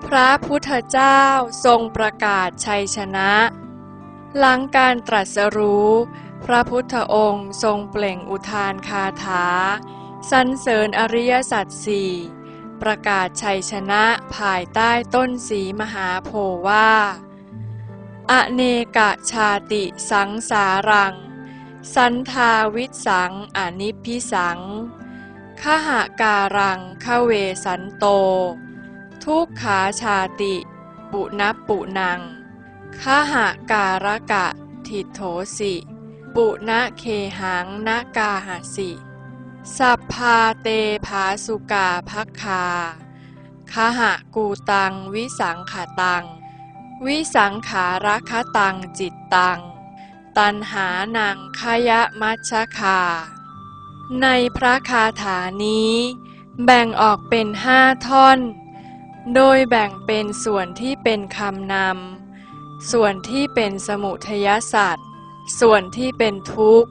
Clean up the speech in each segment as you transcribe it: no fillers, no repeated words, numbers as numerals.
พระพุทธเจ้าทรงประกาศชัยชนะหลังการตรัสรู้พระพุทธองค์ทรงเปล่งอุทานคาถาสรรเสริญอริยสัจสี่ประกาศชัยชนะภายใต้ต้นสีมหาโพธิ์ว่าอเนกชาติสังสารังสันทาวิสังอนิพพิสังขหการังขเวสันโตทุกขาชาติปุณปุนังขหการกะทิโถสิปุณเคหังนกาหสิสัพพาเตภาสุกาภัคคาขหกูตังวิสังขตังวิสังขารคตังจิตตังตัณหานังขยมัชฌคาในพระคาถานี้แบ่งออกเป็น5 ท่อนโดยแบ่งเป็นส่วนที่เป็นคำนำส่วนที่เป็นสมุทัยสัจส่วนที่เป็นทุกข์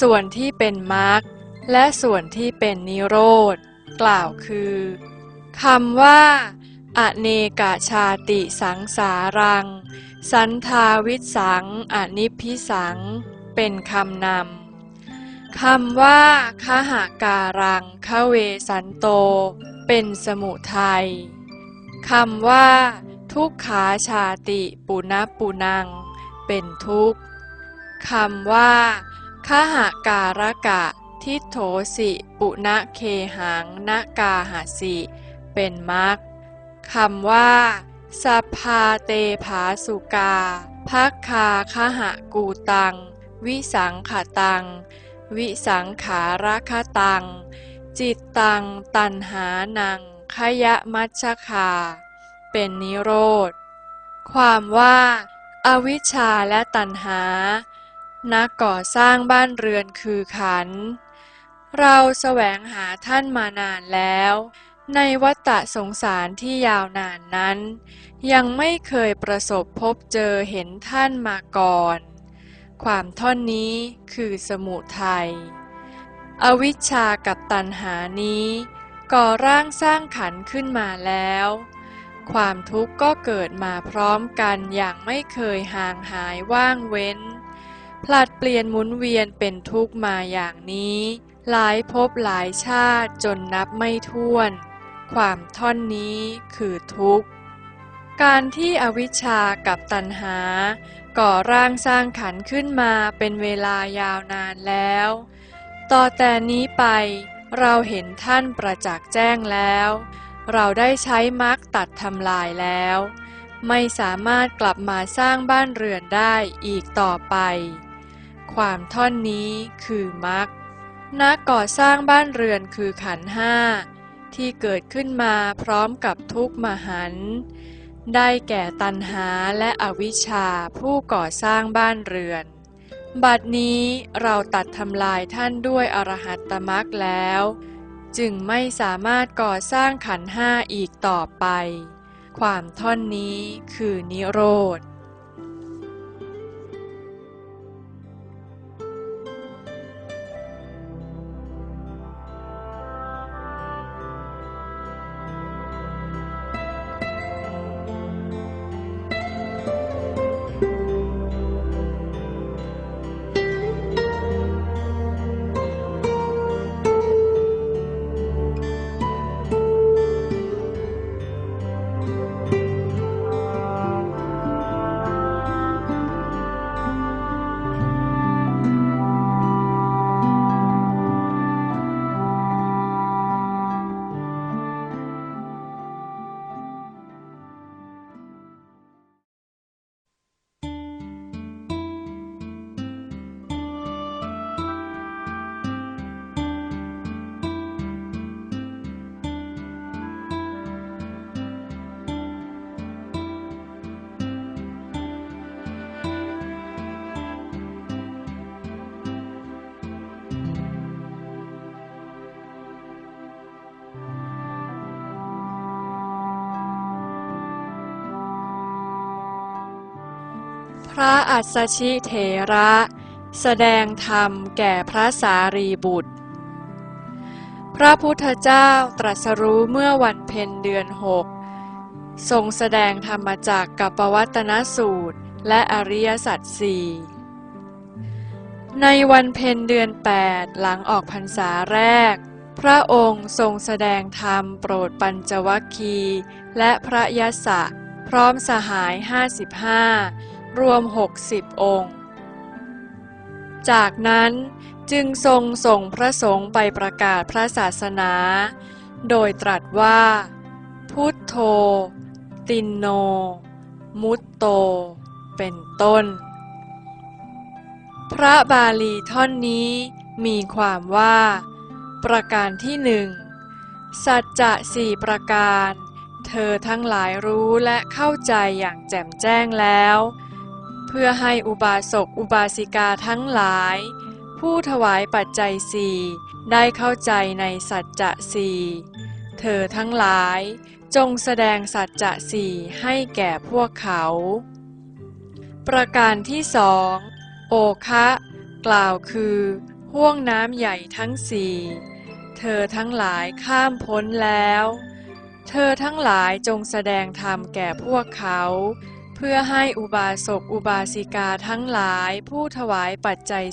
ส่วนที่เป็นมรรคและส่วนที่เป็นนิโรธกล่าวคือคำว่าอเนกชาติสังสารังสันทาวิสังอนิพพิสังเป็นคำนำคำว่าขหการังขเวสันโตเป็นสมุทัยคำว่าทุกขาชาติปุณปุนังเป็นทุกข์คำว่าขหการกะทิโถสิปุณเคหังนกาหสิเป็นมรรคคำว่าสัพพาเตภาสุกาภัคคาขหกูตังวิสังขตังวิสังขารคตังจิตตังตัณหานังขยมัชฌคาเป็นนิโรธความว่าอวิชชาและตัณหานักก่อสร้างบ้านเรือนคือขันธ์เราแสวงหาท่านมานานแล้วในวัฏสงสารที่ยาวนานนั้นยังไม่เคยประสบพบเจอเห็นท่านมาก่อนความท่อนนี้คือสมุทัยอวิชชากับตัณหานี้ก่อร่างสร้างขันธ์ขึ้นมาแล้วความทุกข์ก็เกิดมาพร้อมกันอย่างไม่เคยห่างหายว่างเว้นผลัดเปลี่ยนหมุนเวียนเป็นทุกข์มาอย่างนี้หลายภพหลายชาติจนนับไม่ถ้วนความท่อนนี้คือทุกข์การที่อวิชชากับตัณหาก่อร่างสร้างขันธ์ขึ้นมาเป็นเวลายาวนานแล้วต่อแต่นี้ไปเราเห็นท่านประจักษ์แจ้งแล้วเราได้ใช้มรรคตัดทำลายแล้วไม่สามารถกลับมาสร้างบ้านเรือนได้อีกต่อไปความท่อนนี้คือมรรคนักก่อสร้างบ้านเรือนคือขันธ์ห้าที่เกิดขึ้นมาพร้อมกับทุกข์มหันต์ได้แก่ตัณหาและอวิชชาผู้ก่อสร้างบ้านเรือนบัดนี้เราตัดทำลายท่านด้วยอรหัตตมรรคแล้วจึงไม่สามารถก่อสร้างขันธ์ห้าอีกต่อไปความท่อนนี้คือนิโรธพระอัสสชิเถระแสดงธรรมแก่พระสารีบุตรพระพุทธเจ้าตรัสรู้เมื่อวันเพ็ญเดือน 6 ทรงแสดงธรรมจักรกับปวัตตนสูตรและอริยสัจสี่ในวันเพ็ญเดือน 8หลังออกพรรษาแรกพระองค์ทรงแสดงธรรมโปรดปัญจวัคคีย์และพระยศะพร้อมสหาย55รวม60องค์จากนั้นจึงทรงส่งพระสงฆ์ไปประกาศพระศาสนาโดยตรัสว่าพุทโธตินโนมุตโตเป็นต้นพระบาลีท่อนนี้มีความว่าประการที่หนึ่งสัจจะ4ประการเธอทั้งหลายรู้และเข้าใจอย่างแจ่มแจ้งแล้วเพื่อให้อุบาสกอุบาสิกาทั้งหลายผู้ถวายปัจจัย4ได้เข้าใจในสัจจะ4เธอทั้งหลายจงแสดงสัจจะ4ให้แก่พวกเขาประการที่สองโอคะกล่าวคือห้วงน้ำใหญ่ทั้ง4เธอทั้งหลายข้ามพ้นแล้วเธอทั้งหลายจงแสดงธรรมแก่พวกเขาเพื่อให้อุบาสกอุบาสิกาทั้งหลายผู้ถวายปัจจัย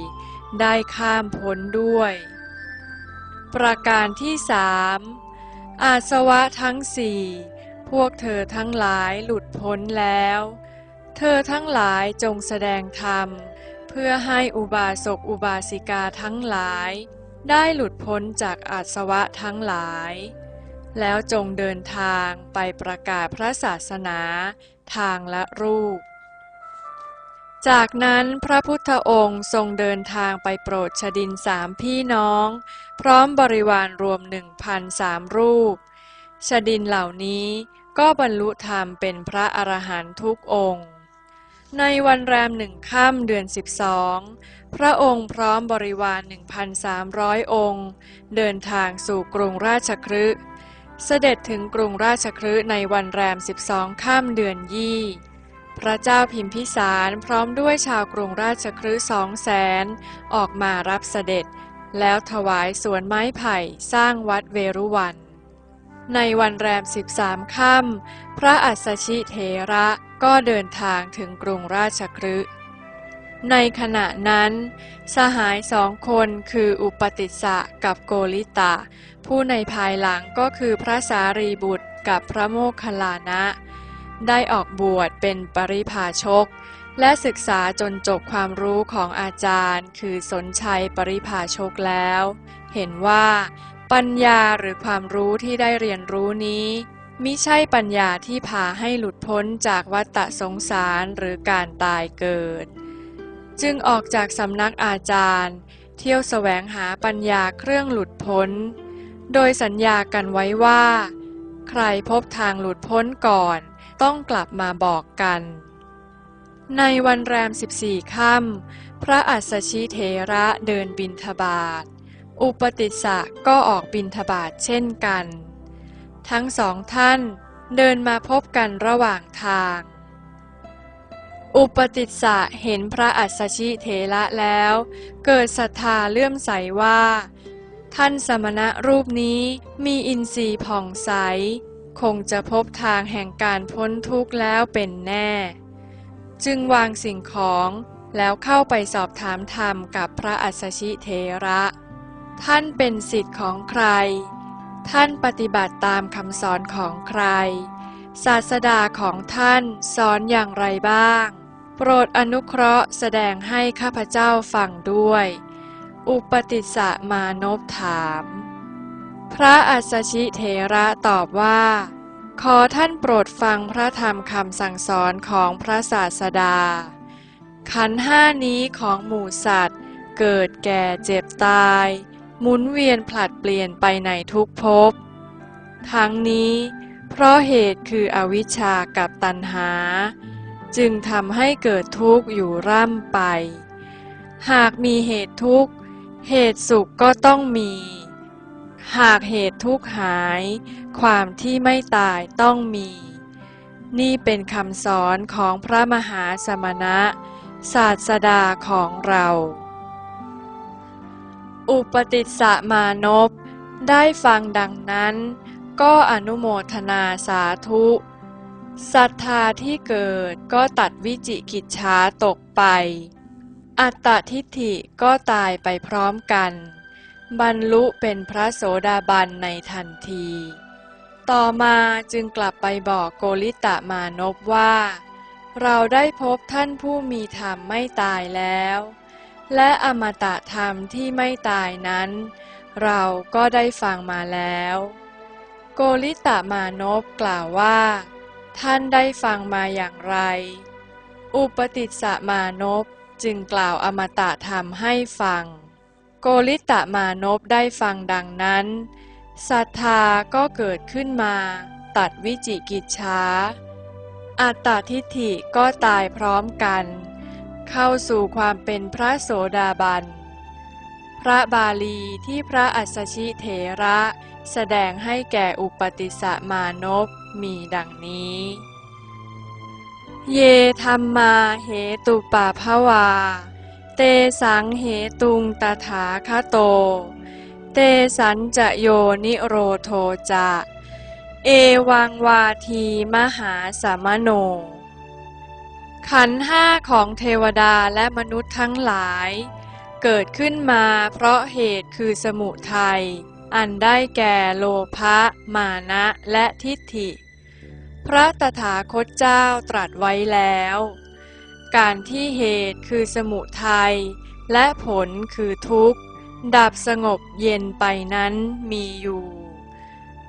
4ได้ข้ามพ้นด้วยประการที่สามอาสวะทั้ง4พวกเธอทั้งหลายหลุดพ้นแล้วเธอทั้งหลายจงแสดงธรรมเพื่อให้อุบาสกอุบาสิกาทั้งหลายได้หลุดพ้นจากอาสวะทั้งหลายแล้วจงเดินทางไปประกาศพระศาสนาทางละรูปจากนั้นพระพุทธองค์ทรงเดินทางไปโปรดชดิน3พี่น้องพร้อมบริวารรวม 1,003 รูปชดินเหล่านี้ก็บรรลุธรรมเป็นพระอรหันต์ทุกองค์ในวันแรม1 ค่ำเดือน 12พระองค์พร้อมบริวาร 1,300 องค์เดินทางสู่กรุงราชคฤห์เสด็จถึงกรุงราชคฤห์ในวันแรม12 ค่ำเดือนยี่พระเจ้าพิมพิสารพร้อมด้วยชาวกรุงราชคฤห์200,000ออกมารับเสด็จแล้วถวายสวนไม้ไผ่สร้างวัดเวรุวันในวันแรม13 ค่ำพระอัสสชิเถระก็เดินทางถึงกรุงราชคฤห์ในขณะนั้นสหาย2 คนคืออุปติสสะกับโกริตะผู้ในภายหลังก็คือพระสารีบุตรกับพระโมคคัลลานะได้ออกบวชเป็นปริภาชกและศึกษาจนจบความรู้ของอาจารย์คือสนชัยปริภาชกแล้วเห็นว่าปัญญาหรือความรู้ที่ได้เรียนรู้นี้มิใช่ปัญญาที่พาให้หลุดพ้นจากวัฏสงสารหรือการตายเกิดจึงออกจากสำนักอาจารย์เที่ยวแสวงหาปัญญาเครื่องหลุดพ้นโดยสัญญากันไว้ว่าใครพบทางหลุดพ้นก่อนต้องกลับมาบอกกันในวันแรม14 ค่ำพระอัสสชิเถระเดินบิณฑบาตอุปติสสะก็ออกบิณฑบาตเช่นกันทั้ง2 ท่านเดินมาพบกันระหว่างทางอุปติสสะเห็นพระอัสสชิเถระแล้วเกิดศรัทธาเลื่อมใสว่าท่านสมณะรูปนี้มีอินทรีย์ผ่องใสคงจะพบทางแห่งการพ้นทุกข์แล้วเป็นแน่จึงวางสิ่งของแล้วเข้าไปสอบถามธรรมกับพระอัสสชิเถระท่านเป็นศิษย์ของใครท่านปฏิบัติตามคำสอนของใครศาสดาของท่านสอนอย่างไรบ้างโปรดอนุเคราะห์แสดงให้ข้าพเจ้าฟังด้วยอุปติสสะมานพถามพระอัสสชิเถระตอบว่าขอท่านโปรดฟังพระธรรมคำสั่งสอนของพระศาสดาขันธ์5นี้ของหมู่สัตว์เกิดแก่เจ็บตายหมุนเวียนผลัดเปลี่ยนไปในทุกภพทั้งนี้เพราะเหตุคืออวิชชากับตัณหาจึงทำให้เกิดทุกข์อยู่ร่ำไปหากมีเหตุทุกข์เหตุสุขก็ต้องมีหากเหตุทุกข์หายความที่ไม่ตายต้องมีนี่เป็นคำสอนของพระมหาสมณะศาสดาของเราอุปติสสะมานพได้ฟังดังนั้น ก็อนุโมทนาสาธุศรัทธาที่เกิดก็ตัดวิจิกิจฉาตกไปอัตตทิฏฐิก็ตายไปพร้อมกันบรรลุเป็นพระโสดาบันในทันทีต่อมาจึงกลับไปบอกโกริตมานพว่าเราได้พบท่านผู้มีธรรมไม่ตายแล้วและอมตะธรรมที่ไม่ตายนั้นเราก็ได้ฟังมาแล้วโกริตมานพกล่าวว่าท่านได้ฟังมาอย่างไรอุปติสสะมานพจึงกล่าวอมตะธรรมให้ฟังโกริตมานพได้ฟังดังนั้นศรัทธาก็เกิดขึ้นมาตัดวิจิกิจฉาอัตตทิฏฐิก็ตายพร้อมกันเข้าสู่ความเป็นพระโสดาบันพระบาลีที่พระอัสสชิเถระแสดงให้แก่อุปติสสะมานพมีดังนี้เยธัมมาเหตุปาภวาเตสังเหตุงตถาคโตเตสัญจโยนิโรโธจะเอวังวาทีมหาสมโนขันธ์ห้าของเทวดาและมนุษย์ทั้งหลายเกิดขึ้นมาเพราะเหตุคือสมุทัยอันได้แก่โลภะมานะและทิฏฐิพระตถาคตเจ้าตรัสไว้แล้วการที่เหตุคือสมุทัยและผลคือทุกข์ดับสงบเย็นไปนั้นมีอยู่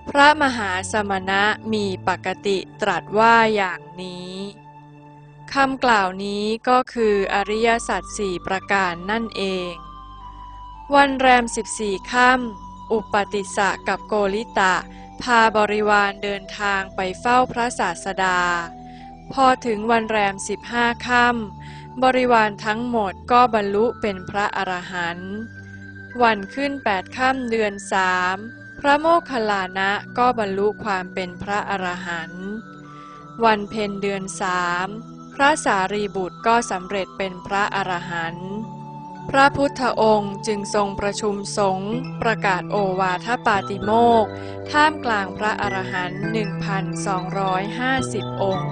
พระมหาสมณะมีปกติตรัสว่าอย่างนี้คำกล่าวนี้ก็คืออริยสัจสี่ประการนั่นเองวันแรม14 ค่ำอุปติสสะกับโกริตะพาบริวารเดินทางไปเฝ้าพระศาสดาพอถึงวันแรม15 ค่ำบริวารทั้งหมดก็บรรลุเป็นพระอรหันต์วันขึ้น8 ค่ำเดือน3พระโมคคัลลานะก็บรรลุความเป็นพระอรหันต์วันเพ็ญเดือน3พระสารีบุตรก็สำเร็จเป็นพระอรหันต์พระพุทธองค์จึงทรงประชุมสงฆ์ประกาศโอวาทปาติโมกข์ท่ามกลางพระอรหันต์ 1,250 องค์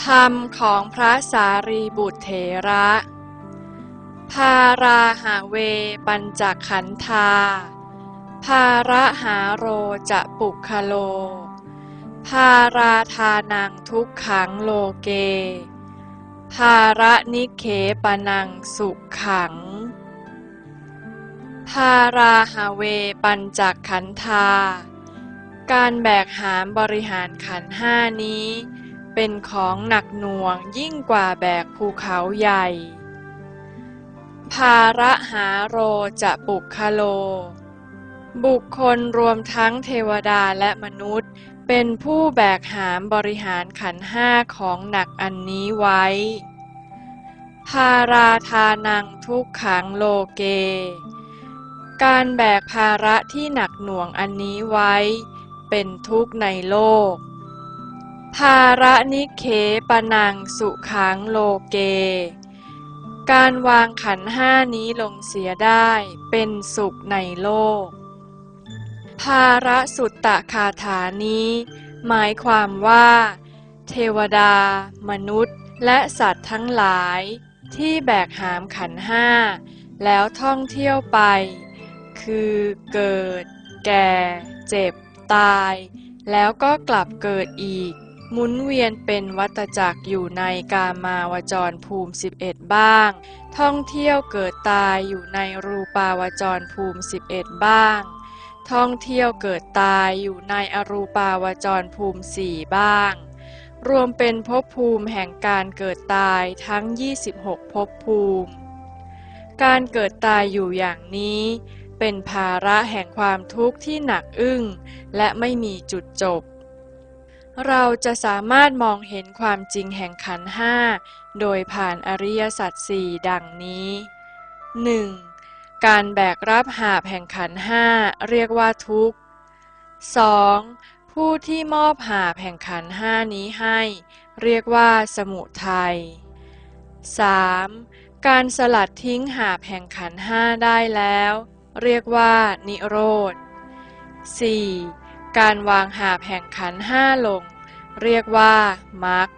ธรรมของพระสารีบุตรเถระภาราหาเวปัญจขันธาภาระหาโรจะปุคโลภาราทานังทุกขังโลเกภาระนิเขปนังสุขังภาราหาเวปัญจขันธาการแบกหามบริหารขันธ์ห้านี้เป็นของหนักหน่วงยิ่งกว่าแบกภูเขาใหญ่ภาระหาโรจะปุคโลบุคคลรวมทั้งเทวดาและมนุษย์เป็นผู้แบกหามบริหารขันธ์ห้าของหนักอันนี้ไว้ภาราทานังทุกขังโลเกการแบกภาระที่หนักหน่วงอันนี้ไว้เป็นทุกข์ในโลก ภารนิเคปนังสุขังโลเก การวางขันธ์ห้านี้ลงเสียได้เป็นสุขในโลก ภารสุตตคาถานี้หมายความว่า เทวดา มนุษย์ และสัตว์ทั้งหลายที่แบกหามขันธ์ห้าแล้วท่องเที่ยวไป คือเกิด แก่ เจ็บ ตาย แล้วก็กลับเกิดอีก หมุนเวียนเป็นวัฏจักรอยู่ในกามาวจรภูมิ11บ้าง ท่องเที่ยวเกิดตายอยู่ในรูปาวจรภูมิ11บ้าง ท่องเที่ยวเกิดตายอยู่ในอรูปาวจรภูมิ4บ้าง รวมเป็นภพภูมิแห่งการเกิดตายทั้ง26ภพภูมิ การเกิดตายอยู่อย่างนี้เป็นภาระแห่งความทุกข์ที่หนักอึ้งและไม่มีจุดจบ เราจะสามารถมองเห็นความจริงแห่งขันธ์ห้าโดยผ่านอริยสัจสี่ดังนี้ 1. การแบกรับหาบแห่งขันธ์ห้าเรียกว่าทุกข์ 2. ผู้ที่มอบหาบแห่งขันธ์ห้านี้ให้เรียกว่าสมุทัย 3. การสลัดทิ้งหาบแห่งขันธ์ห้าได้แล้วเรียกว่านิโรธ 4. การวางหาบแห่งขันธ์ห้าลงเรียกว่ามรรค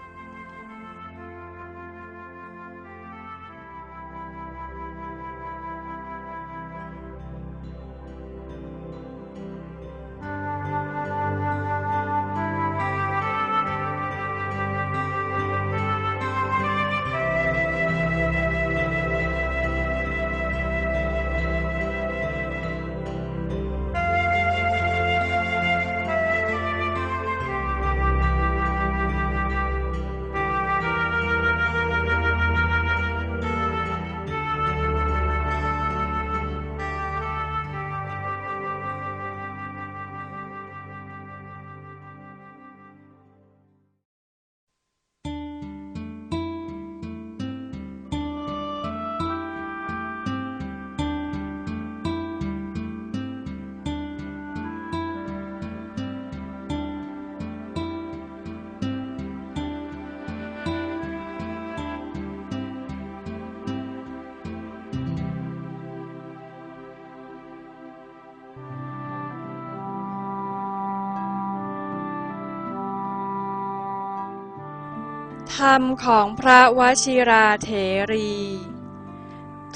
ธรรมของพระวชิราเถรี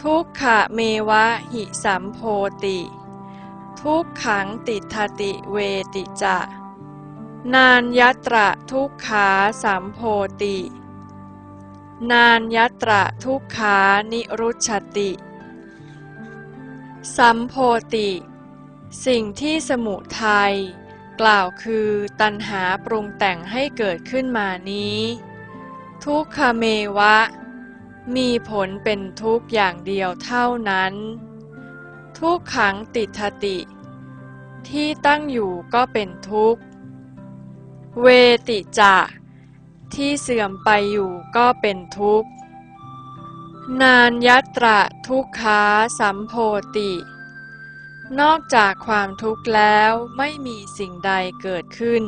ทุกขะเมวะหิสัมโพติ ทุกขังติทติเวติจะ นานยัตระทุกขาสัมโพติ นานยัตระทุกขานิรุชติ สัมโพติ สิ่งที่สมุทัยกล่าวคือตัณหาปรุงแต่งให้เกิดขึ้นมานี้ทุกขเมวะมีผลเป็นทุกข์อย่างเดียวเท่านั้นทุกขังติทติ ที่ตั้งอยู่ก็เป็นทุกข์เวติจะที่เสื่อมไปอยู่ก็เป็นทุกข์นานยัตระทุกขาสัมโพติ นอกจากความทุกข์แล้วไม่มีสิ่งใดเกิดขึ้น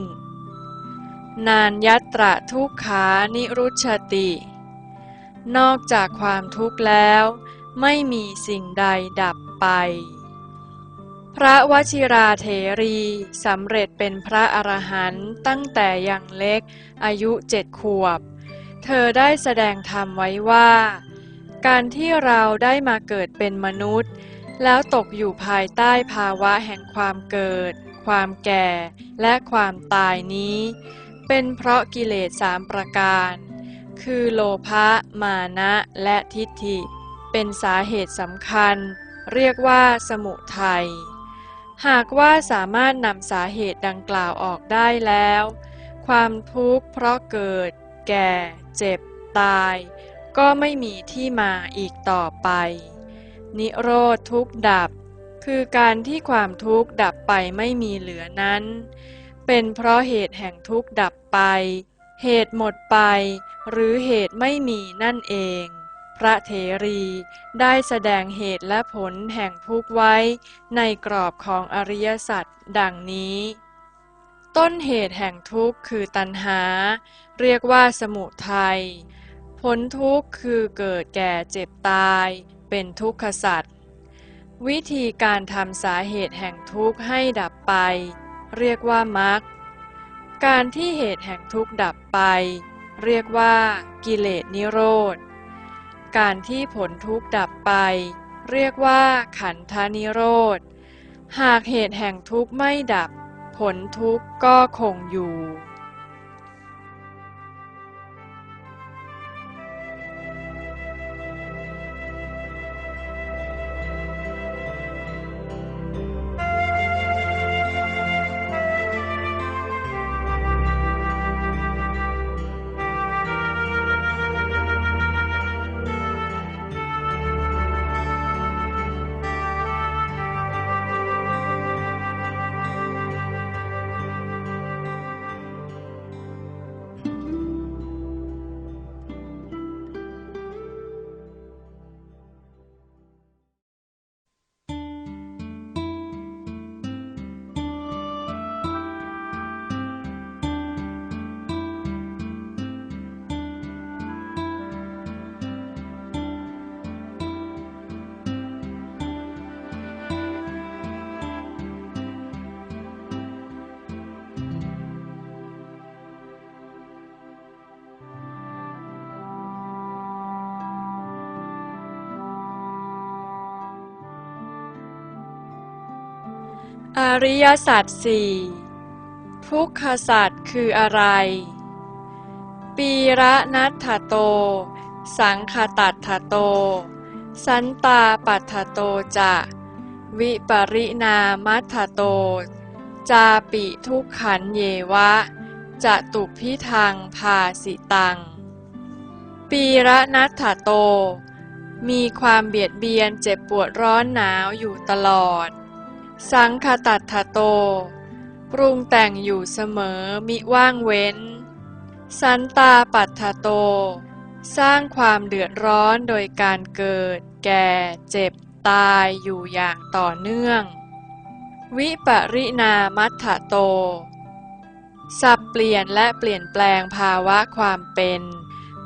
นานยัตระทุกขานิรุชติ นอกจากความทุกข์แล้วไม่มีสิ่งใดดับไป พระวชิราเถรีสำเร็จเป็นพระอรหันต์ตั้งแต่ยังเล็กอายุ7 ขวบ เธอได้แสดงธรรมไว้ว่า การที่เราได้มาเกิดเป็นมนุษย์แล้วตกอยู่ภายใต้ภาวะแห่งความเกิด ความแก่ และความตายนี้เป็นเพราะกิเลส3 ประการ คือโลภะ มานะ และทิฏฐิ เป็นสาเหตุสำคัญ เรียกว่าสมุทัย หากว่าสามารถนำสาเหตุดังกล่าวออกได้แล้ว ความทุกข์เพราะเกิด แก่ เจ็บ ตาย ก็ไม่มีที่มาอีกต่อไป นิโรธทุกข์ดับ คือการที่ความทุกข์ดับไปไม่มีเหลือนั้นเป็นเพราะเหตุแห่งทุกข์ดับไปเหตุหมดไปหรือเหตุไม่มีนั่นเองพระเถรีได้แสดงเหตุและผลแห่งทุกข์ไว้ในกรอบของอริยสัจดังนี้ต ต้นเหตุแห่งทุกข์คือตัณหาเรียกว่าสมุทัยผลทุกข์คือเกิดแก่เจ็บตายเป็นทุกขสัจวิธีการทำสาเหตุแห่งทุกข์ให้ดับไปเรียกว่ามรรคการที่เหตุแห่งทุกข์ดับไปเรียกว่ากิเลสนิโรธการที่ผลทุกข์ดับไปเรียกว่าขันธนิโรธหากเหตุแห่งทุกข์ไม่ดับผลทุกข์ก็คงอยู่อริยสัจสี่ทุกขสัจคืออะไรปีระนัตถโตสังคตัตถโตสันตาปัฏฐโตจะวิปริณามัตถโตจาปิทุกขันเยวะจตุพิทังภาสิตังปีระนัตถโตมีความเบียดเบียนเจ็บปวดร้อนหนาวอยู่ตลอดสังคตัตถโตปรุงแต่งอยู่เสมอมิว่างเว้นสันตาปัฏฐโตสร้างความเดือดร้อนโดยการเกิดแก่เจ็บตายอยู่อย่างต่อเนื่องวิปริณามัตถโตสับเปลี่ยนและเปลี่ยนแปลงภาวะความเป็น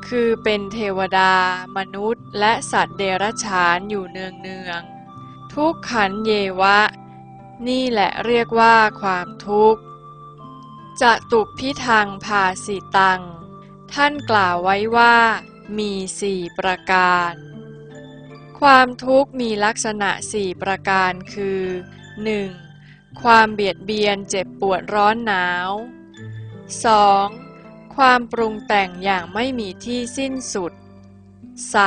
คือเป็นเทวดามนุษย์และสัตว์เดรัจฉานอยู่เนืองๆทุกขันเยวะนี่แหละเรียกว่าความทุกข์จตุพิทังภาสิตังท่านกล่าวไว้ว่ามี4ประการความทุกข์มีลักษณะ4ประการคือ 1. ความเบียดเบียนเจ็บปวดร้อนหนาว 2. ความปรุงแต่งอย่างไม่มีที่สิ้นสุด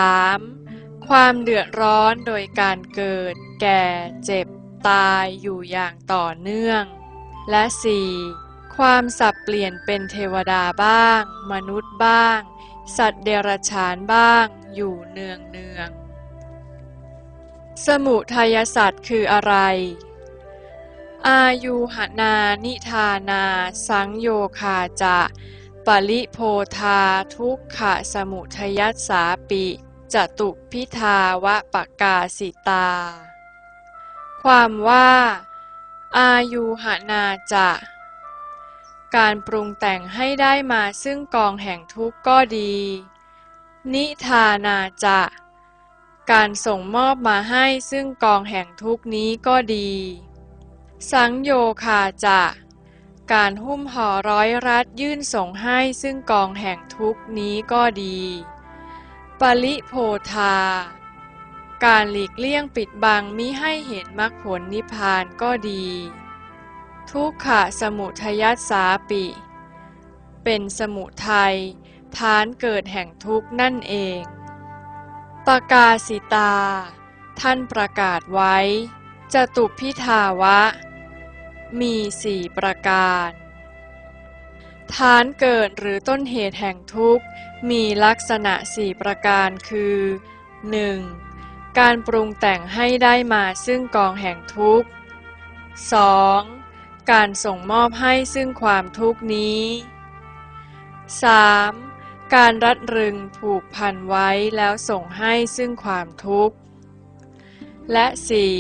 3. ความเดือดร้อนโดยการเกิดแก่เจ็บตายอยู่อย่างต่อเนื่องและ 4. ความสับเปลี่ยนเป็นเทวดาบ้างมนุษย์บ้างสัตว์เดรัจฉานบ้างอยู่เนืองสมุทัยสัจคืออะไรอายุหนานิทานาสังโยคาจะปริโพธาทุกขสมุทัยัสสาปิจตุพิทาวะปกาสิตาความว่าอายุหนาจะการปรุงแต่งให้ได้มาซึ่งกองแห่งทุกข์ก็ดีนิทานาจะการส่งมอบมาให้ซึ่งกองแห่งทุกข์นี้ก็ดีสังโยคาจะการหุ้มห่อร้อยรัดยื่นส่งให้ซึ่งกองแห่งทุกข์นี้ก็ดีปริโพธาการหลีกเลี่ยงปิดบังมิให้เห็นมรรคผลนิพพานก็ดีทุกขสมุทัยัสสาปิเป็นสมุทัยฐานเกิดแห่งทุกข์นั่นเองปกาสิตาท่านประกาศไว้จตุพิทาวะมี4ประการฐานเกิดหรือต้นเหตุแห่งทุกข์มีลักษณะ4ประการคือ 1. การปรุงแต่งให้ได้มาซึ่งกองแห่งทุกข์ 2. การส่งมอบให้ซึ่งความทุกข์นี้ 3. การรัดรึงผูกพันไว้แล้วส่งให้ซึ่งความทุกข์และ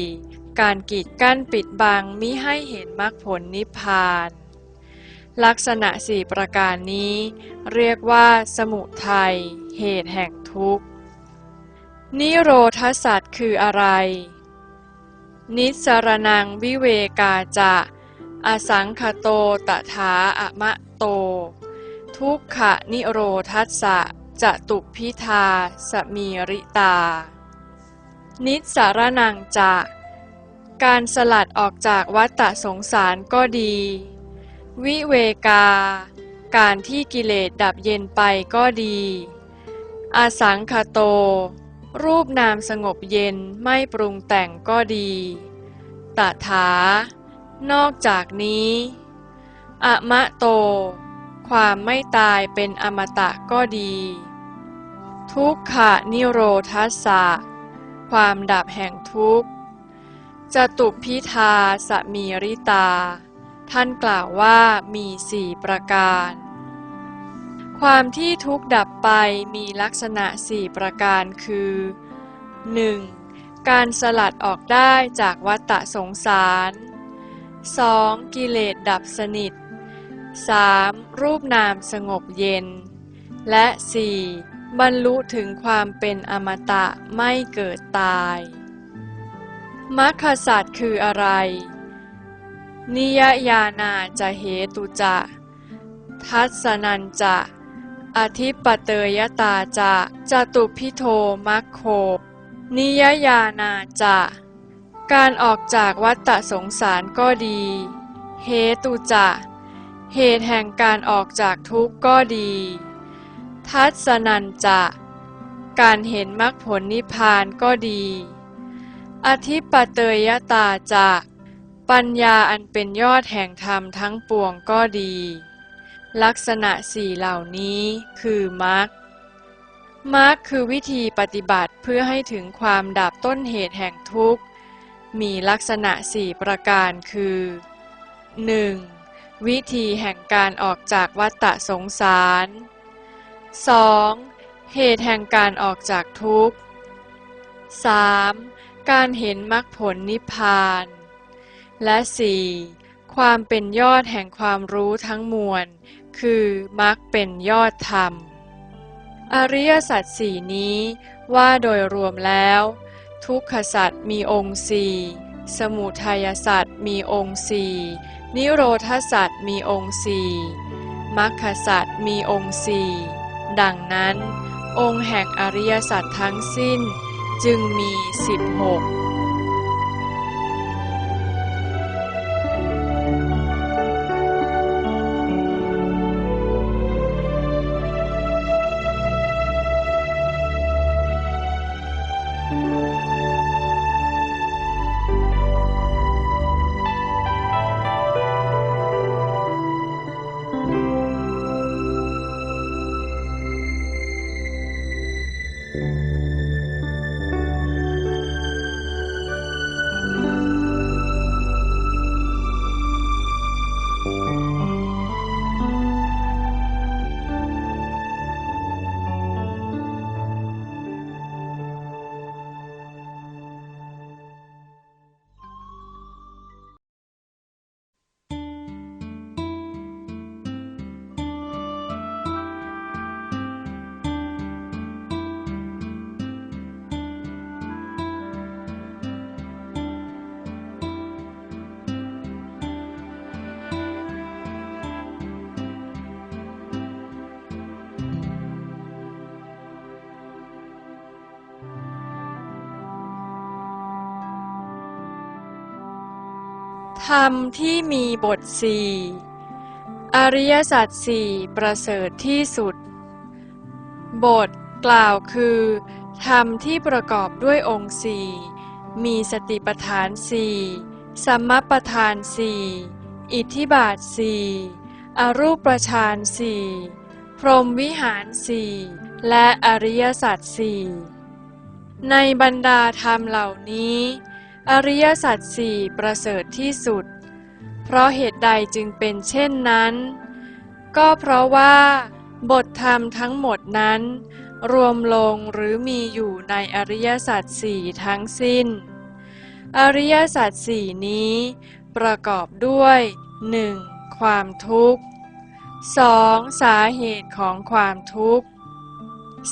4. การกีดกั้นปิดบังมิให้เห็นมรรคผลนิพพาน ลักษณะสี่ประการนี้เรียกว่าสมุทัยเหตุแห่งทุกข์นิโรธสัจคืออะไรนิสสรณังวิเวกาจะอสังคโตตถาอะมะโตทุกขนิโรธัสสะจตุพิธาสมีริตานิสสรณังจะการสลัดออกจากวัฏฏสงสารก็ดีวิเวกาการที่กิเลสดับเย็นไปก็ดีอสังคโตรูปนามสงบเย็นไม่ปรุงแต่งก็ดีตถานอกจากนี้อะมะโตความไม่ตายเป็นอมตะก็ดีทุกขนิโรธัสสะความดับแห่งทุกข์จตุพิธาสมีริตาท่านกล่าวว่ามีสี่ประการความที่ทุกข์ดับไปมีลักษณะสี่ประการคือ 1. การสลัดออกได้จากวัฏฏสงสาร 2. กิเลสดับสนิท 3. รูปนามสงบเย็นและ 4. บรรลุถึงความเป็นอมตะไม่เกิดตายมรรคสัจคืออะไรนิยญาณาจะเหตุจะทัสสนันจะอธิปเตยตาจะจตุพิโทมัคโคนิยญาณาจะการออกจากวัฏฏสงสารก็ดีเหตุจะเหตุแห่งการออกจากทุกข์ก็ดีทัสสนันจะการเห็นมรรคผลนิพพานก็ดีอธิปเตยตาจะปัญญาอันเป็นยอดแห่งธรรมทั้งปวงก็ดีลักษณะสี่เหล่านี้คือมรรคมรรคคือวิธีปฏิบัติเพื่อให้ถึงความดับต้นเหตุแห่งทุกข์มีลักษณะสี่ประการคือ 1. วิธีแห่งการออกจากวัฏฏสงสาร 2. เหตุแห่งการออกจากทุกข์ 3. การเห็นมรรคผลนิพพานและ 4. ความเป็นยอดแห่งความรู้ทั้งมวลคือมรรคเป็นยอดธรรมอริยสัจสี่นี้ว่าโดยรวมแล้วทุกขสัจมีองค์สี่สมุทัยสัจมีองค์สี่นิโรธสัจมีองค์สี่มรรคสัจมีองค์สี่ดังนั้นองค์แห่งอริยสัจทั้งสิ้นจึงมี16ธรรมที่มีบทสี่อริยสัจสี่ประเสริฐที่สุดบทกล่าวคือธรรมที่ประกอบด้วยองค์สี่มีสติปัฏฐานสี่สัมมัปปทานสี่อิทธิบาทสี่อรูปฌานสี่พรหมวิหารสี่และอริยสัจสี่ในบรรดาธรรมเหล่านี้อริยสัจสี่ประเสริฐที่สุดเพราะเหตุใดจึงเป็นเช่นนั้นก็เพราะว่าบทธรรมทั้งหมดนั้นรวมลงหรือมีอยู่ในอริยสัจสี่ทั้งสิ้นอริยสัจสี่นี้ประกอบด้วย 1. ความทุกข์ 2. สาเหตุของความทุกข์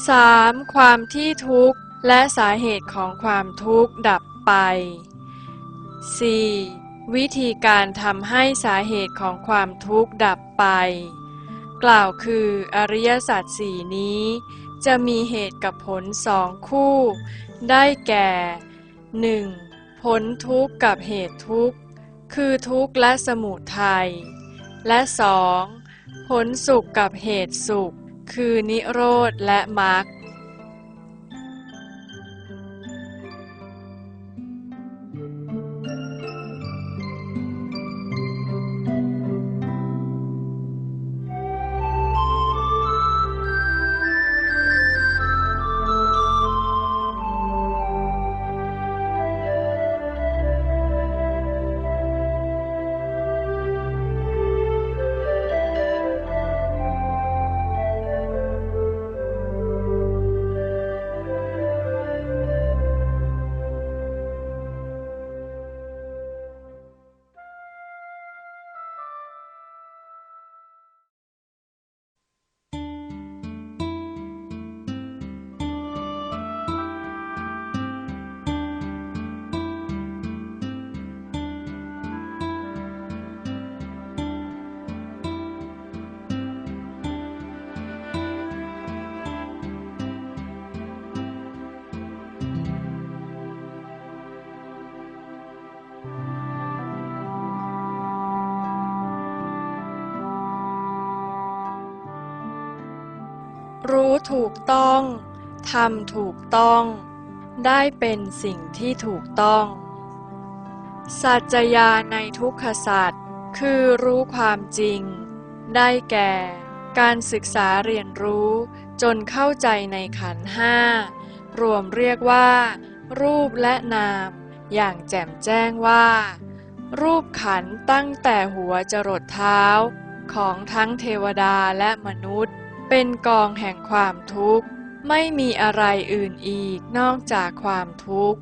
3. ความที่ทุกข์และสาเหตุของความทุกข์ดับไป 4. วิธีการทำให้สาเหตุของความทุกข์ดับไป กล่าวคืออริยสัจสี่นี้จะมีเหตุกับผลสองคู่ ได้แก่ 1. ผลทุกข์กับเหตุทุกข์คือทุกข์และสมุทัย และ 2. ผลสุขกับเหตุสุขคือนิโรธและมรรค รู้ถูกต้องทำถูกต้องได้เป็นสิ่งที่ถูกต้อง สัจญาในทุกขสัจคือรู้ความจริงได้แก่การศึกษาเรียนรู้จนเข้าใจในขันธ์ห้ารวมเรียกว่ารูปและนามอย่างแจ่มแจ้งว่ารูปขันธ์ตั้งแต่หัวจรดเท้าของทั้งเทวดาและมนุษย์เป็นกองแห่งความทุกข์ไม่มีอะไรอื่นอีกนอกจากความทุกข์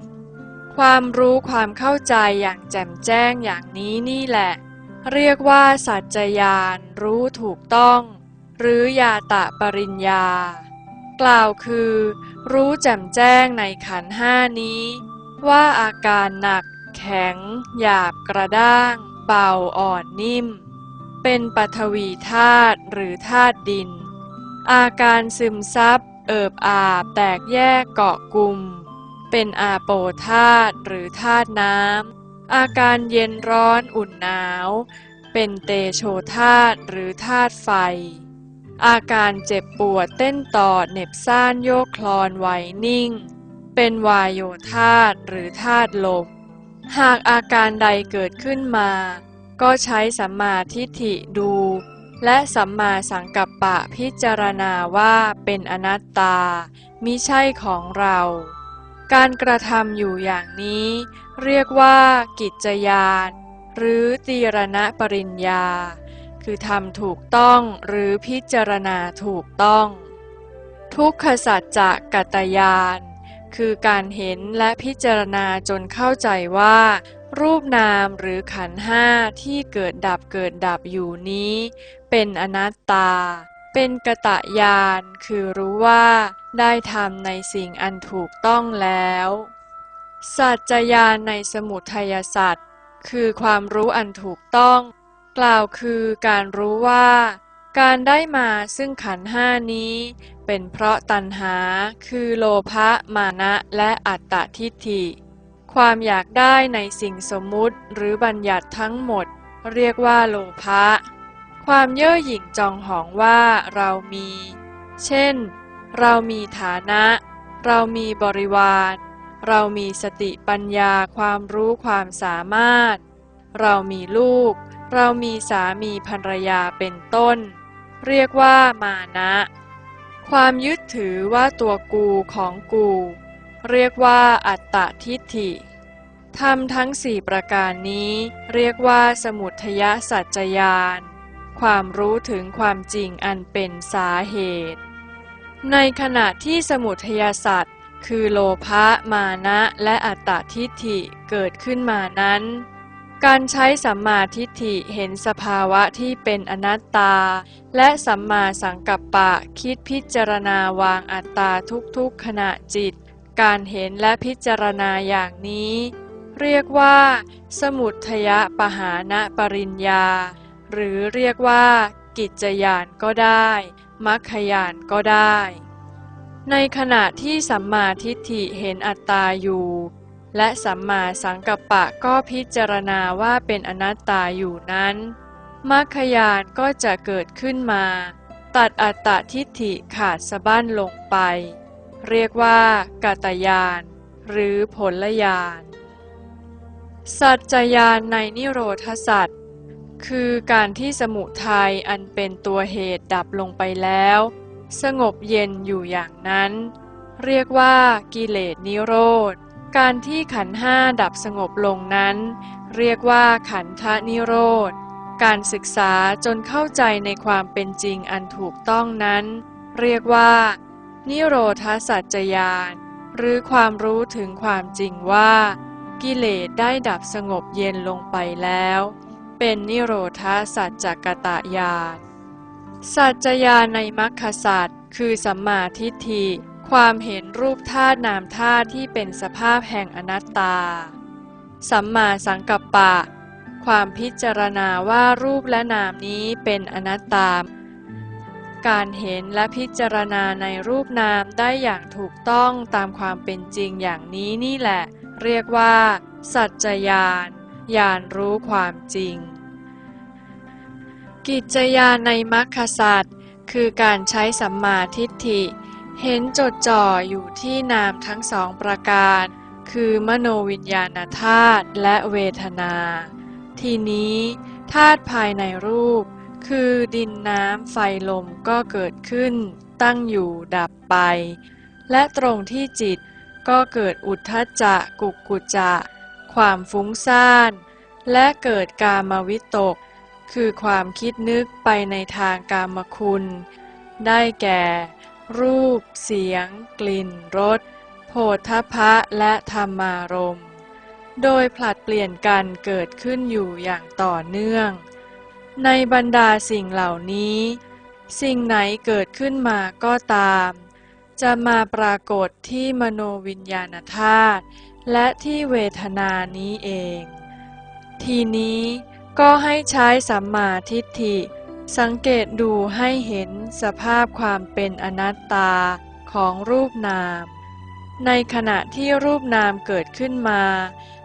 ความรู้ความเข้าใจอย่างแจ่มแจ้งอย่างนี้นี่แหละเรียกว่าสัจจญาณรู้ถูกต้องหรือยาตะปริญญากล่าวคือรู้แจ่มแจ้งในขันธ์ห้านี้ว่าอาการหนักแข็งหยาบกระด้างเบาอ่อนนิ่มเป็นปฐวีธาตุหรือธาตุดินอาการซึมซับเอิบอาบแตกแยกเกาะกลุ่มเป็นอาโปธาตุหรือธาตุน้ำอาการเย็นร้อนอุ่นหนาวเป็นเตโชธาตุหรือธาตุไฟอาการเจ็บปวดเต้นต่อเหน็บซ่านโยกคลอนไหวนิ่งเป็นวายโยธาตุหรือธาตุลมหากอาการใดเกิดขึ้นมาก็ใช้สัมมาทิฏฐิดูและสัมมาสังกัปปะพิจารณาว่าเป็นอนัตตามิใช่ของเราการกระทำอยู่อย่างนี้เรียกว่ากิจญาณหรือตีรณปริญญาคือทำถูกต้องหรือพิจารณาถูกต้องทุกขสัจจะกัตตญาณคือการเห็นและพิจารณาจนเข้าใจว่ารูปนามหรือขันธ์ห้าที่เกิดดับอยู่นี้เป็นอนัตตาเป็นกตญาณคือรู้ว่าได้ทำในสิ่งอันถูกต้องแล้วสัจจญาณในสมุทัยสัจคือความรู้อันถูกต้องกล่าวคือการรู้ว่าการได้มาซึ่งขันธ์ห้านี้เป็นเพราะตัณหาคือโลภะมานะและอัตตทิฏฐิความอยากได้ในสิ่งสมมุติหรือบัญญัติทั้งหมดเรียกว่าโลภะความเย่อหยิ่งจองหองว่าเรามีเช่นเรามีฐานะเรามีบริวารเรามีสติปัญญาความรู้ความสามารถเรามีลูกเรามีสามีภรรยาเป็นต้นเรียกว่ามานะความยึดถือว่าตัวกูของกูเรียกว่าอัตตทิฏฐิธรรมทั้งสี่ประการนี้เรียกว่าสมุทัยสัจจญาณความรู้ถึงความจริงอันเป็นสาเหตุในขณะที่สมุทัยสัจคือโลภะมานะและอัตตทิฏฐิเกิดขึ้นมานั้น การใช้สัมมาทิฏฐิเห็นสภาวะที่เป็นอนัตตาและสัมมาสังกัปปะคิดพิจารณาวางอัตตาทุกๆขณะจิตการเห็นและพิจารณาอย่างนี้เรียกว่าสมุทยปหานปริญญาหรือเรียกว่ากิจญาณก็ได้มรรคญาณก็ได้ในขณะที่สัมมาทิฏฐิเห็นอัตตาอยู่และสัมมาสังกัปปะก็พิจารณาว่าเป็นอนัตตาอยู่นั้นมรรคญาณก็จะเกิดขึ้นมาตัดอัตตทิฏฐิขาดสะบั้นลงไปเรียกว่ากัตตญาณหรือผลญาณสัจจญาณในนิโรธสัจคือการที่สมุทัยอันเป็นตัวเหตุดับลงไปแล้วสงบเย็นอยู่อย่างนั้นเรียกว่ากิเลสนิโรธการที่ขันธ์ห้าดับสงบลงนั้นเรียกว่าขันธนิโรธการศึกษาจนเข้าใจในความเป็นจริงอันถูกต้องนั้นเรียกว่านิโรธสัจจญาณหรือความรู้ถึงความจริงว่ากิเลสได้ดับสงบเย็นลงไปแล้วเป็นนิโรธสัจจกตญาณสัจจญาณในมรรคสัจคือสัมมาทิฏฐิความเห็นรูปธาตุนามธาตุที่เป็นสภาพแห่งอนัตตาสัมมาสังกัปปะความพิจารณาว่ารูปและนามนี้เป็นอนัตตาการเห็นและพิจารณาในรูปนามได้อย่างถูกต้องตามความเป็นจริงอย่างนี้นี่แหละเรียกว่าสัจจญาณญาณรู้ความจริงกิจญาณในมรรคสัจคือการใช้สัมมาทิฏฐิเห็นจดจ่ออยู่ที่นามทั้งสองประการคือมโนวิญญาณธาตุและเวทนาทีนี้ธาตุภายในรูปคือดินน้ำไฟลมก็เกิดขึ้นตั้งอยู่ดับไปและตรงที่จิตก็เกิดอุทธัจจะกุกกุจจะความฟุ้งซ่านและเกิดกามวิตกคือความคิดนึกไปในทางกามคุณได้แก่รูปเสียงกลิ่นรสโผฏฐัพพะและธรรมารมณ์โดยผลัดเปลี่ยนกันเกิดขึ้นอยู่อย่างต่อเนื่องในบรรดาสิ่งเหล่านี้สิ่งไหนเกิดขึ้นมาก็ตามจะมาปรากฏที่มโนวิญญาณธาตุและที่เวทนานี้เองทีนี้ก็ให้ใช้สัมมาทิฏฐิสังเกตดูให้เห็นสภาพความเป็นอนัตตาของรูปนามในขณะที่รูปนามเกิดขึ้นมา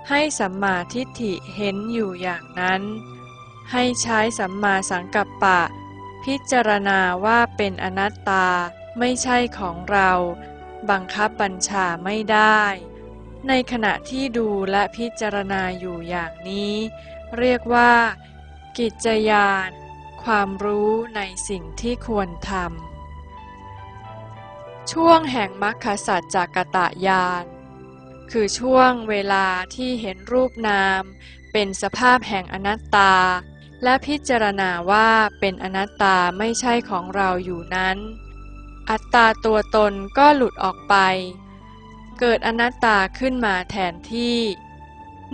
ให้สัมมาทิฏฐิเห็นอยู่อย่างนั้นให้ใช้สัมมาสังกัปปะพิจารณาว่าเป็นอนัตตาไม่ใช่ของเราบังคับบัญชาไม่ได้ในขณะที่ดูและพิจารณาอยู่อย่างนี้เรียกว่ากิจญาณความรู้ในสิ่งที่ควรทำช่วงแห่งมรรคสัจจกตญาณคือช่วงเวลาที่เห็นรูปนามเป็นสภาพแห่งอนัตตาและพิจารณาว่าเป็นอนัตตาไม่ใช่ของเราอยู่นั้นอัตตาตัวตนก็หลุดออกไปเกิดอนัตตาขึ้นมาแทนที่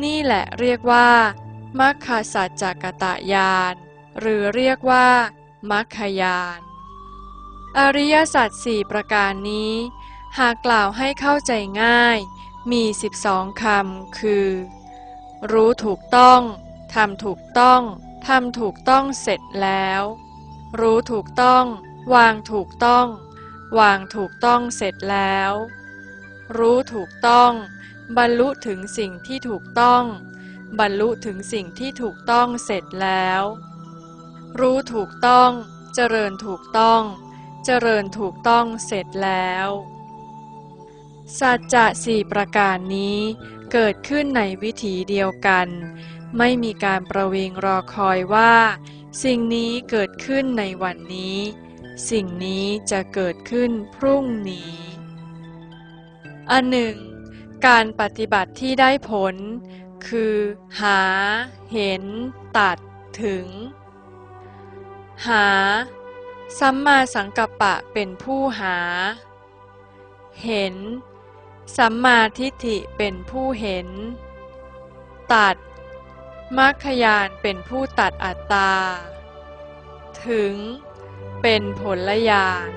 นี่แหละเรียกว่ามรรคสัจจกตญาณหรือเรียกว่ามรรคญาณอริยสัจสี่ประการนี้หากกล่าวให้เข้าใจง่ายมี12คำคือรู้ถูกต้องทำถูกต้องทำถูกต้องเสร็จแล้วรู้ถูกต้องวางถูกต้องวางถูกต้องเสร็จแล้วรู้ถูกต้องบรรลุถึงสิ่งที่ถูกต้องบรรลุถึงสิ่งที่ถูกต้องเสร็จแล้วรู้ถูกต้องเจริญถูกต้องเจริญถูกต้องเสร็จแล้วสัจจะสี่ประการนี้เกิดขึ้นในวิถีเดียวกันไม่มีการประวิงรอคอยว่าสิ่งนี้เกิดขึ้นในวันนี้สิ่งนี้จะเกิดขึ้นพรุ่งนี้อันหนึ่งการปฏิบัติที่ได้ผลคือหาเห็นตัดถึงหาสัมมาสังกัปปะเป็นผู้หาเห็นสัมมาทิฏฐิเป็นผู้เห็นตัด มัคคยานเป็นผู้ตัดอัตตาถึงเป็นผลญาณ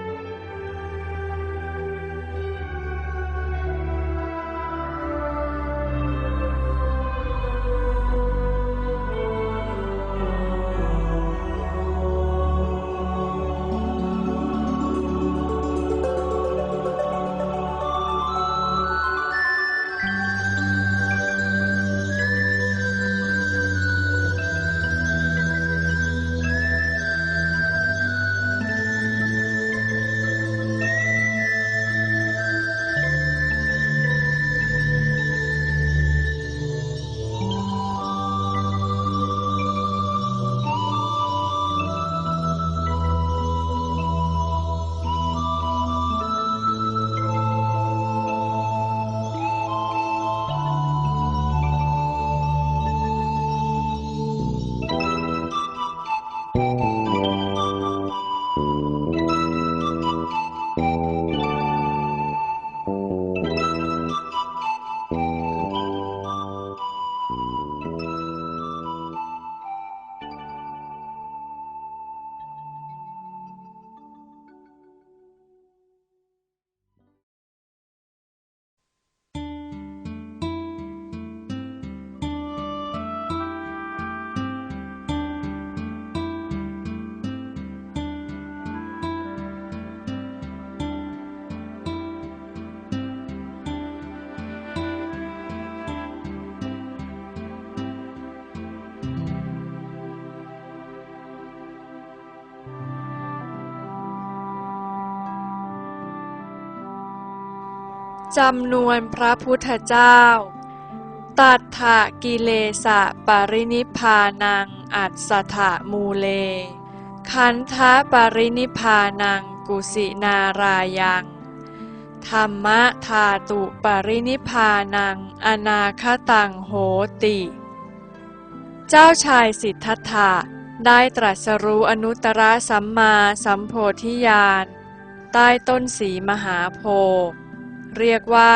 จำนวนพระพุทธเจ้าตัฏฐกิเลสะปรินิพพานังอัสสถมูเลขันธปรินิพพานังกุสินารายังธรรมธาตุปรินิพพานังอนาคตังโหติเจ้าชายสิทธัตถะได้ตรัสรู้อนุตตรสัมมาสัมโพธิญาณใต้ต้นสีมหาโพธิ์เรียกว่า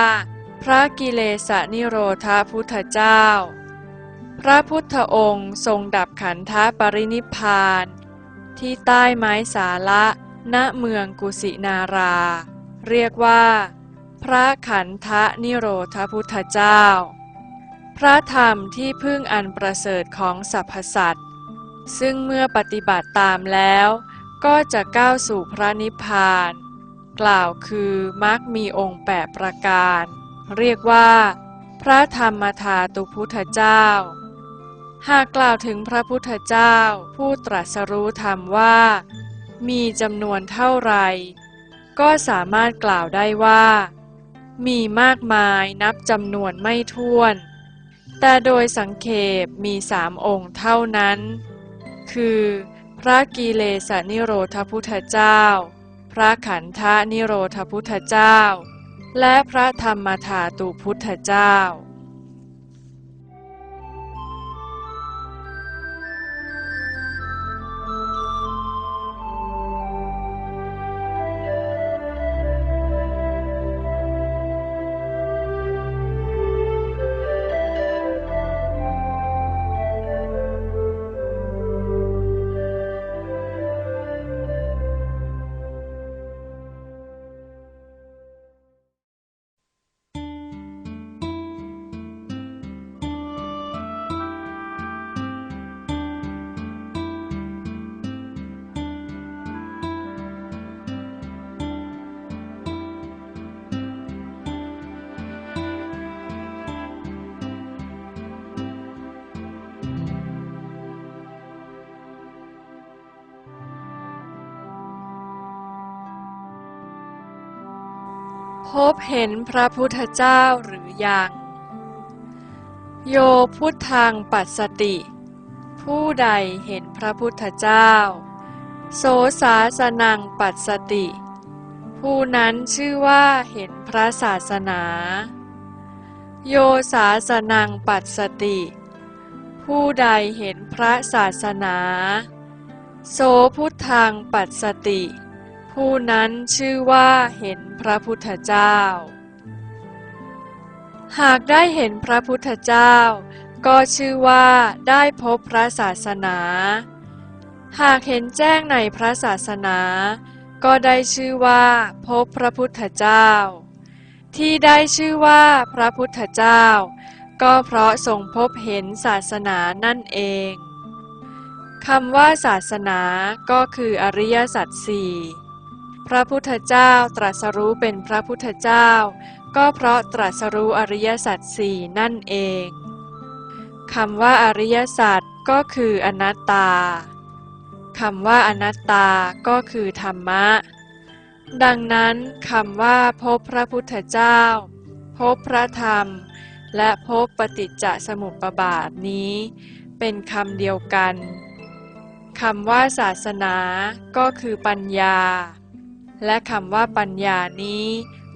พระกิเลสนิโรธพุทธเจ้าพระพุทธองค์ทรงดับขันธปรินิพพานที่ใต้ไม้สาละณเมืองกุสินาราเรียกว่าพระขันธนิโรธพุทธเจ้าพระธรรมที่พึ่งอันประเสริฐของสรรพสัตว์ซึ่งเมื่อปฏิบัติตามแล้วก็จะก้าวสู่พระนิพพานกล่าวคือมรรคมีองค์8ประการเรียกว่าพระธรรมธาตุพุทธเจ้าหากกล่าวถึงพระพุทธเจ้าผู้ตรัสรู้ธรรมว่ามีจำนวนเท่าไรก็สามารถกล่าวได้ว่ามีมากมายนับจำนวนไม่ถ้วนแต่โดยสังเขปมี3องค์เท่านั้นคือพระกิเลสนิโรธพุทธเจ้าพระขันธนิโรธพุทธเจ้าและพระธรรมธาตุพุทธเจ้า พบเห็นพระพุทธเจ้าหรือยัง โยพุทธังปัสสติ ผู้ใดเห็นพระพุทธเจ้า โสสาสนังปัสสติ ผู้นั้นชื่อว่าเห็นพระศาสนา โยสาสนังปัสสติ ผู้ใดเห็นพระศาสนา โสพุทธังปัสสติ ผู้นั้นชื่อว่าเห็นพระพุทธเจ้า หากได้เห็นพระพุทธเจ้า ก็ชื่อว่าได้พบพระศาสนา หากเห็นแจ้งในพระศาสนาก็ได้ชื่อว่าพบพระพุทธเจ้าที่ได้ชื่อว่าพระพุทธเจ้าก็เพราะทรงพบเห็นศาสนานั่นเองคำว่าศาสนาก็คืออริยสัจสี่พระพุทธเจ้าตรัสรู้เป็นพระพุทธเจ้าก็เพราะตรัสรู้อริยสัจสี่นั่นเองคำว่าอริยสัจก็คืออนัตตาคำว่าอนัตตาก็คือธรรมะดังนั้นคำว่าพบพระพุทธเจ้าพบพระธรรมและพบปฏิจจสมุปบาทนี้เป็นคำเดียวกันคำว่าศาสนาก็คือปัญญาและคำว่าปัญญานี้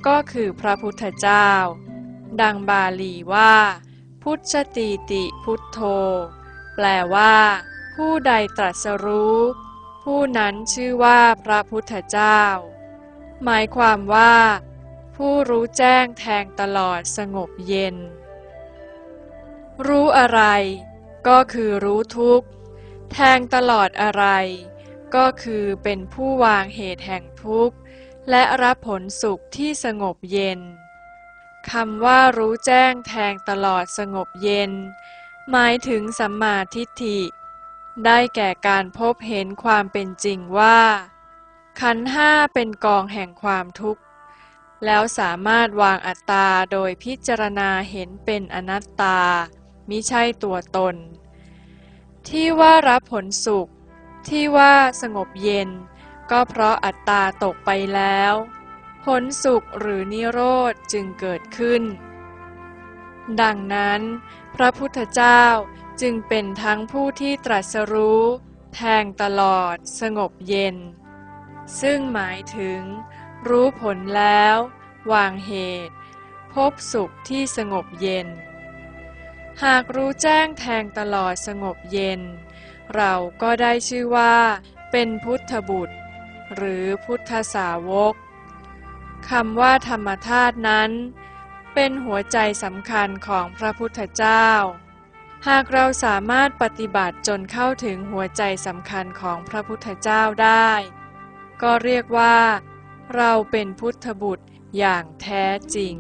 ก็คือพระพุทธเจ้าดังบาลีว่าพุทธตีติพุทโธแปลว่าผู้ใดตรัสรู้ผู้นั้นชื่อว่าพระพุทธเจ้าหมายความว่าผู้รู้แจ้งแทงตลอดสงบเย็นรู้อะไรก็คือรู้ทุกข์แทงตลอดอะไรก็คือเป็นผู้วางเหตุแห่งทุกข์และรับผลสุขที่สงบเย็นคำว่ารู้แจ้งแทงตลอดสงบเย็นหมายถึงสัมมาทิฏฐิได้แก่การพบเห็นความเป็นจริงว่าขันธ์ห้าเป็นกองแห่งความทุกข์แล้วสามารถวางอัตตาโดยพิจารณาเห็นเป็นอนัตตามิใช่ตัวตนที่ว่ารับผลสุขที่ว่าสงบเย็นก็เพราะอัตตาตกไปแล้วผลสุขหรือนิโรธจึงเกิดขึ้นดังนั้นพระพุทธเจ้าจึงเป็นทั้งผู้ที่ตรัสรู้แทงตลอดสงบเย็นซึ่งหมายถึงรู้ผลแล้ววางเหตุพบสุขที่สงบเย็นหากรู้แจ้งแทงตลอดสงบเย็นเราก็ได้ชื่อว่าเป็นพุทธบุตรหรือพุทธสาวกคำว่าธรรมธาตุนั้นเป็นหัวใจสำคัญของพระพุทธเจ้าหากเราสามารถปฏิบัติจนเข้าถึงหัวใจสำคัญของพระพุทธเจ้าได้ก็เรียกว่าเราเป็นพุทธบุตรอย่างแท้จริง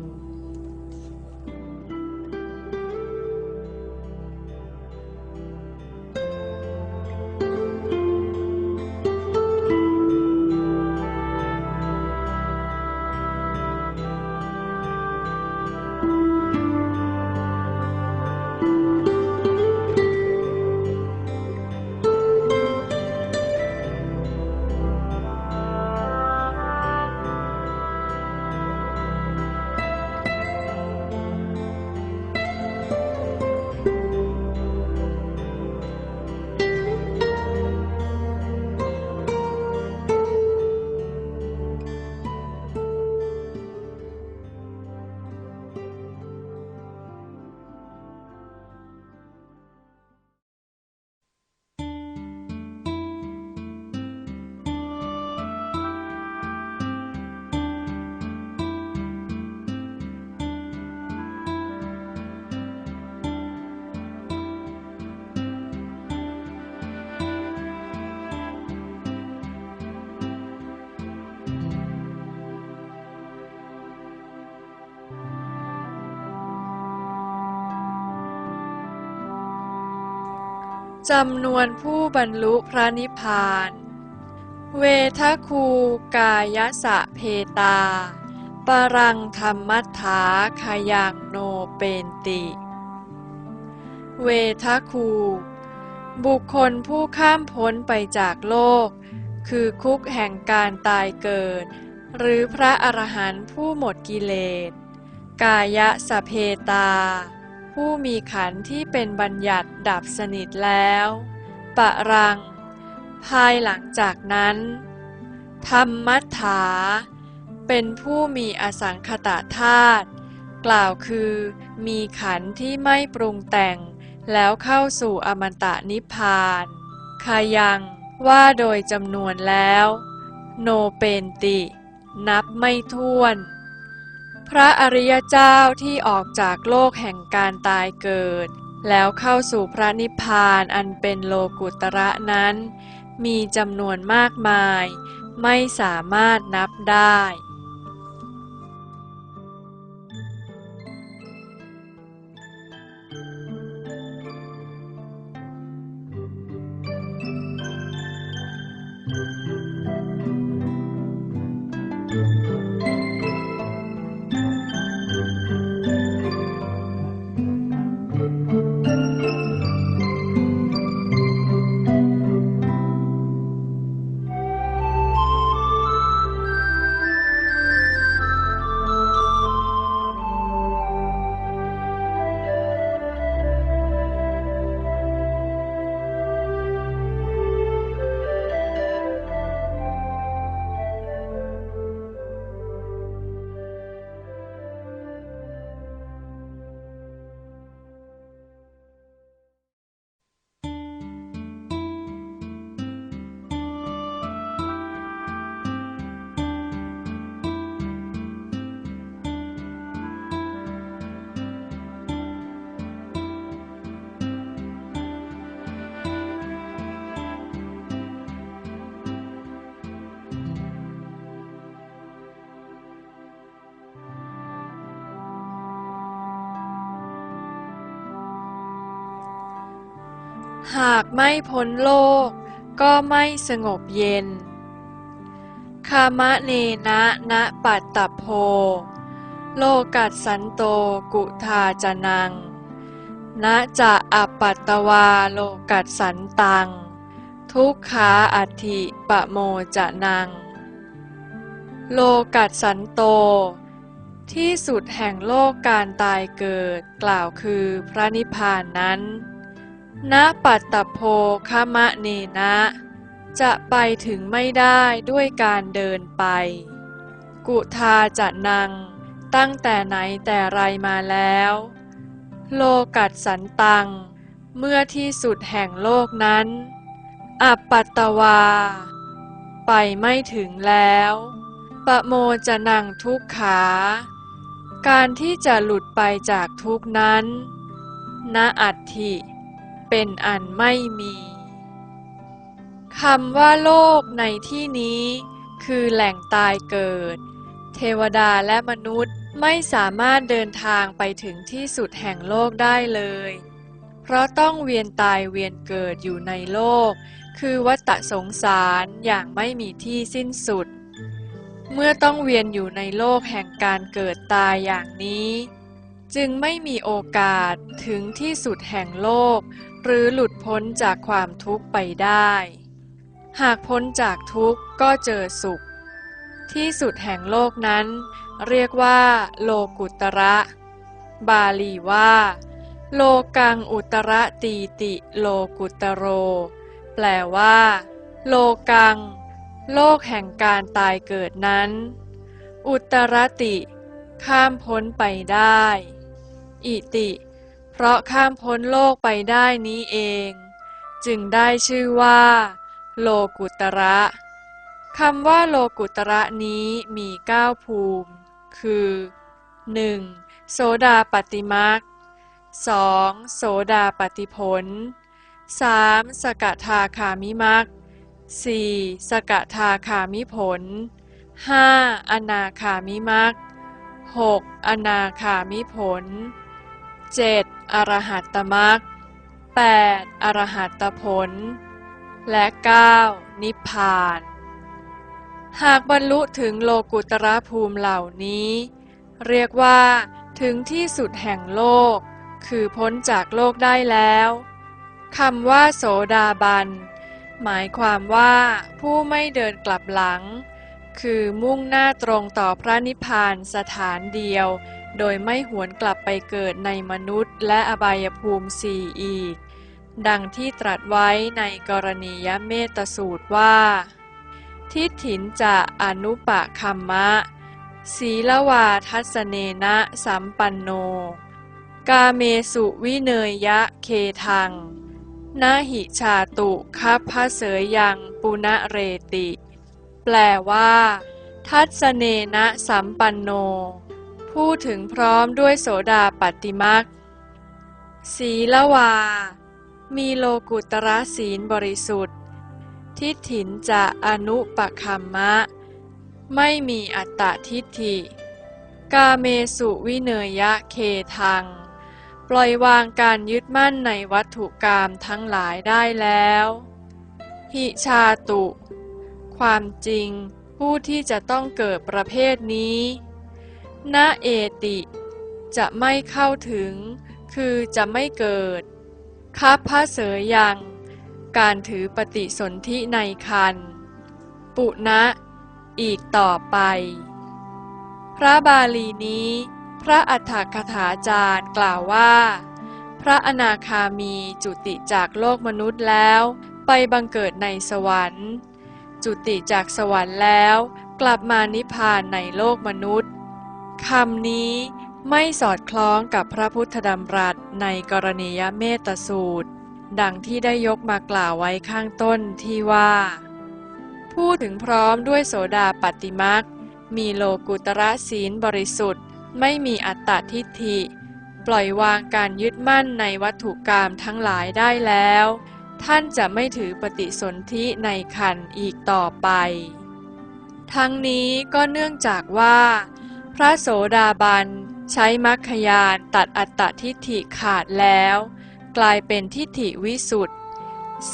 จำนวนผู้บรรลุพระนิพพานเวทคูกายสะเพตาปรังธรรมัฏฐาขยังโนเปนติเวทคูบุคคลผู้ข้ามพ้นไปจากโลกคือคุกแห่งการตายเกิดหรือพระอรหันต์ผู้หมดกิเลสกายสะเพตาผู้มีขันธ์ที่เป็นบัญญัติดับสนิทแล้วปรังภายหลังจากนั้นธรรมัฏฐาเป็นผู้มีอสังขตธาตุกล่าวคือมีขันธ์ที่ไม่ปรุงแต่งแล้วเข้าสู่อมตะนิพพานคายังว่าโดยจำนวนแล้วโนเปนตินับไม่ถ้วนพระอริยเจ้าที่ออกจากโลกแห่งการตายเกิด แล้วเข้าสู่พระนิพพานอันเป็นโลกุตระนั้นมีจำนวนมากมายไม่สามารถนับได้ หากไม่พ้นโลกก็ไม่สงบเย็นคามะเนนะนะปัตตโพโลกัสสันโตกุทาจนังนะจะอปัตตวาโลกัสสันตังทุกขาอัตถิปะโมจะนังโลกัสสันโตที่สุดแห่งโลกการตายเกิดกล่าวคือพระนิพพานนั้นณปัตตโพคมะเนนะจะไปถึงไม่ได้ด้วยการเดินไปกุทาจะนังตั้งแต่ไหนแต่ไรมาแล้วโลกัสสันตังเมื่อที่สุดแห่งโลกนั้นอปัตตวาไปไม่ถึงแล้วปะโมจะนังทุกขาการที่จะหลุดไปจากทุกนั้นณอัตถิเป็นอันไม่มีคำว่าโลกในที่นี้คือแหล่งตายเกิดเทวดาและมนุษย์ไม่สามารถเดินทางไปถึงที่สุดแห่งโลกได้เลยเพราะต้องเวียนตายเวียนเกิดอยู่ในโลกคือวัฏสงสารอย่างไม่มีที่สิ้นสุดเมื่อต้องเวียนอยู่ในโลกแห่งการเกิดตายอย่างนี้จึงไม่มีโอกาสถึงที่สุดแห่งโลกหรือหลุดพ้นจากความทุกข์ไปได้หากพ้นจากทุกข์ก็เจอสุขที่สุดแห่งโลกนั้นเรียกว่าโลกุตระบาลีว่าโลกังอุตระตีติโลกุตโรแปลว่าโลกังโลกแห่งการตายเกิดนั้นอุตรติข้ามพ้นไปได้อิติเพราะข้ามพ้นโลกไปได้นี้เองจึงได้ชื่อว่าโลกุตระคำว่าโลกุตระนี้มี9ภูมิคือ 1. โสดาปัตติมรรค 2. โสดาปัตติผล 3. สกทาคามิมรรค 4. สกทาคามิผล 5. อนาคามิมรรค 6. อนาคามิผล 7. อรหัตตมรรค 8. อรหัตตผลและ 9. นิพพานหากบรรลุถึงโลกุตระภูมิเหล่านี้เรียกว่าถึงที่สุดแห่งโลกคือพ้นจากโลกได้แล้วคำว่าโสดาบันหมายความว่าผู้ไม่เดินกลับหลังคือมุ่งหน้าตรงต่อพระนิพพานสถานเดียวโดยไม่หวนกลับไปเกิดในมนุษย์และอบายภูมิสี่อีกดังที่ตรัสไว้ในกรณียเมตสูตรว่าทิฏฐินจะอนุปะคัมมะศีลวาทัสเนนะสัมปันโนกาเมสุวิเนยยะเคทังนาหิชาตุคัพพะเสยยังปุณเรติแปลว่าทัสเนนะสัมปันโนผู้ถึงพร้อมด้วยโสดาปัตติมรรค ศีลวามีโลกุตระศีลบริสุทธิ์ทิฏฐินจะอนุปคัมมะไม่มีอัตตทิฏฐิกาเมสุวิเนยะเคทังปล่อยวางการยึดมั่นในวัตถุกรรมทั้งหลายได้แล้วหิชาตุความจริงผู้ที่จะต้องเกิดประเภทนี้ณเอติจะไม่เข้าถึงคือจะไม่เกิดคัพพะเสยยังการถือปฏิสนธิในครรภ์ปุณะอีกต่อไปพระบาลีนี้พระอัฏฐกถาจารย์กล่าวว่าพระอนาคามีจุติจากโลกมนุษย์แล้วไปบังเกิดในสวรรค์จุติจากสวรรค์แล้วกลับมานิพพานในโลกมนุษย์คำนี้ไม่สอดคล้องกับพระพุทธดำรัสในกรณียเมตสูตรดังที่ได้ยกมากล่าวไว้ข้างต้นที่ว่าผู้ถึงพร้อมด้วยโสดาปัตติมรรคมีโลกุตระศีลบริสุทธิ์ไม่มีอัตตทิฏฐิปล่อยวางการยึดมั่นในวัตถุกรรมทั้งหลายได้แล้วท่านจะไม่ถือปฏิสนธิในขันธ์อีกต่อไปทั้งนี้ก็เนื่องจากว่าพระโสดาบันใช้มรรคญาณตัดอัตตทิฏฐิขาดแล้วกลายเป็นทิฏฐิวิสุทธิ์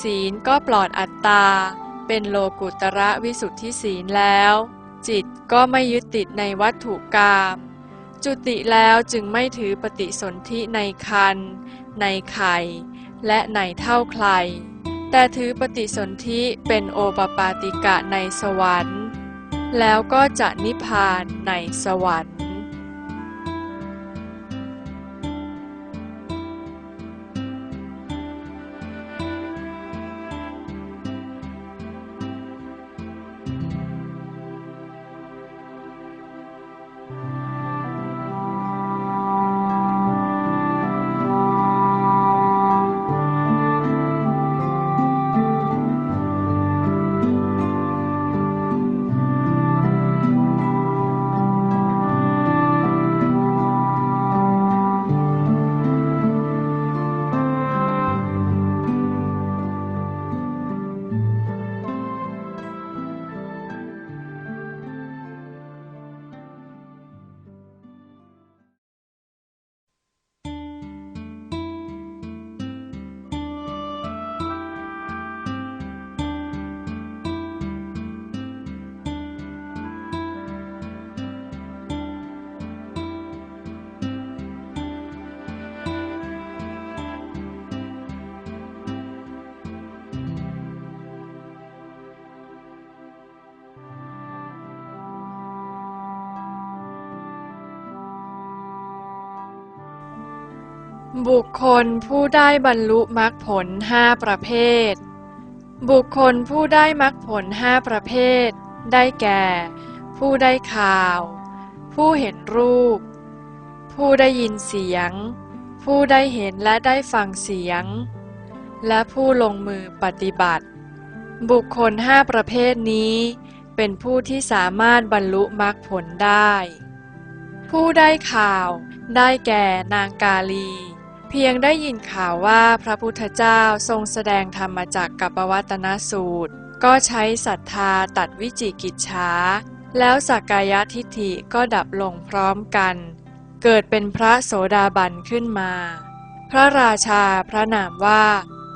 ศีลก็ปลอดอัตตาเป็นโลกุตระวิสุทธิศีลแล้วจิตก็ไม่ยึดติดในวัตถุกรรมจุติแล้วจึงไม่ถือปฏิสนธิในครรภ์ในไข่และในเท่าใครแต่ถือปฏิสนธิเป็นโอปปาติกะในสวรรค์แล้วก็จะนิพพานในสวรรค์บุคคลผู้ได้บรรลุมรรคผล5ประเภทบุคคลผู้ได้มรรคผล5ประเภทได้แก่ ผู้ได้ข่าว ผู้เห็นรูป ผู้ได้ยินเสียง ผู้ได้เห็นและได้ฟังเสียง และผู้ลงมือปฏิบัติบุคคล5ประเภทนี้เป็นผู้ที่สามารถบรรลุมรรคผลได้ผู้ได้ข่าวได้แก่นางกาลีเพียงได้ยินข่าวว่าพระพุทธเจ้าทรงแสดงธรรมจักรกัปวัตตนสูตรก็ใช้ศรัทธาตัดวิจิกิจฉาแล้วสักกายทิฏฐิก็ดับลงพร้อมกันเกิดเป็นพระโสดาบันขึ้นมาพระราชาพระนามว่า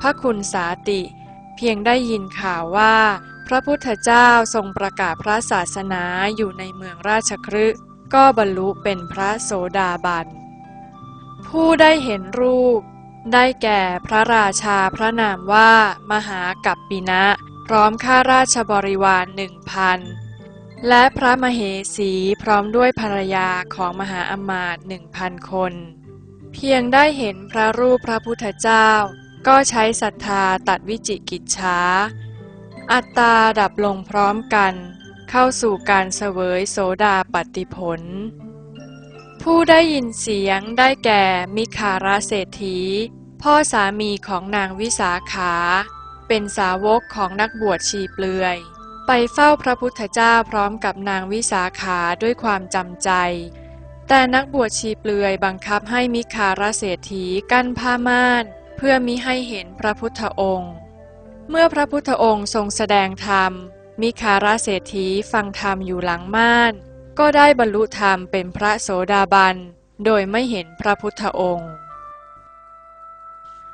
พระคุณสาติเพียงได้ยินข่าวว่าพระพุทธเจ้าทรงประกาศพระศาสนาอยู่ในเมืองราชคฤห์ก็บรรลุเป็นพระโสดาบันผู้ได้เห็นรูปได้แก่พระราชาพระนามว่ามหากัปปินะพร้อมข้าราชบริวาร 1,000 และพระมเหสีพร้อมด้วยภรรยาของมหาอมาตย์ 1,000 คนเพียงได้เห็นพระรูปพระพุทธเจ้าก็ใช้ศรัทธาตัดวิจิกิจฉาอัตตาดับลงพร้อมกันเข้าสู่การเสวยโสดาปัตติผลผู้ได้ยินเสียงได้แก่มิคาราเศรษฐีพ่อสามีของนางวิสาขาเป็นสาวกของนักบวชชีเปลือยไปเฝ้าพระพุทธเจ้าพร้อมกับนางวิสาขาด้วยความจำใจ แต่นักบวชชีเปลือยบังคับให้มิคารเศรษฐีกั้นผ้าม่านเพื่อมิให้เห็นพระพุทธองค์เมื่อพระพุทธองค์ทรงแสดงธรรมมิคารเศรษฐีฟังธรรมอยู่หลังม่านก็ได้บรรลุธรรมเป็นพระโสดาบันโดยไม่เห็นพระพุทธองค์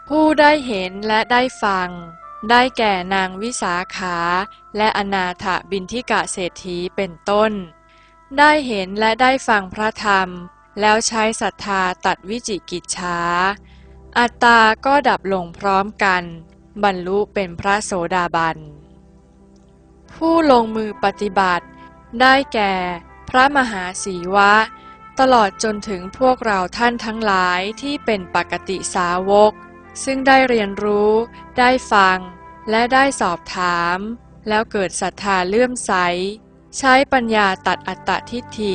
ผู้ได้เห็นและได้ฟังได้แก่นางวิสาขาและอนาถบิณฑิกะเศรษฐีเป็นต้นได้เห็นและได้ฟังพระธรรมแล้วใช้ศรัทธาตัดวิจิกิจฉาอัตตาก็ดับลงพร้อมกันบรรลุเป็นพระโสดาบันผู้ลงมือปฏิบัติได้แก่พระมหาสีวะตลอดจนถึงพวกเราท่านทั้งหลายที่เป็นปกติสาวกซึ่งได้เรียนรู้ได้ฟังและได้สอบถามแล้วเกิดศรัทธาเลื่อมใสใช้ปัญญาตัดอัตตทิฏฐิ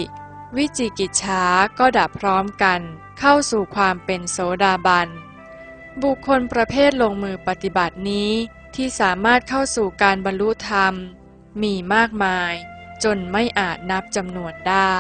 วิจิกิจฉาก็ดับพร้อมกันเข้าสู่ความเป็นโสดาบันบุคคลประเภทลงมือปฏิบัตินี้ที่สามารถเข้าสู่การบรรลุธรรมมีมากมายจนไม่อาจนับจำนวนได้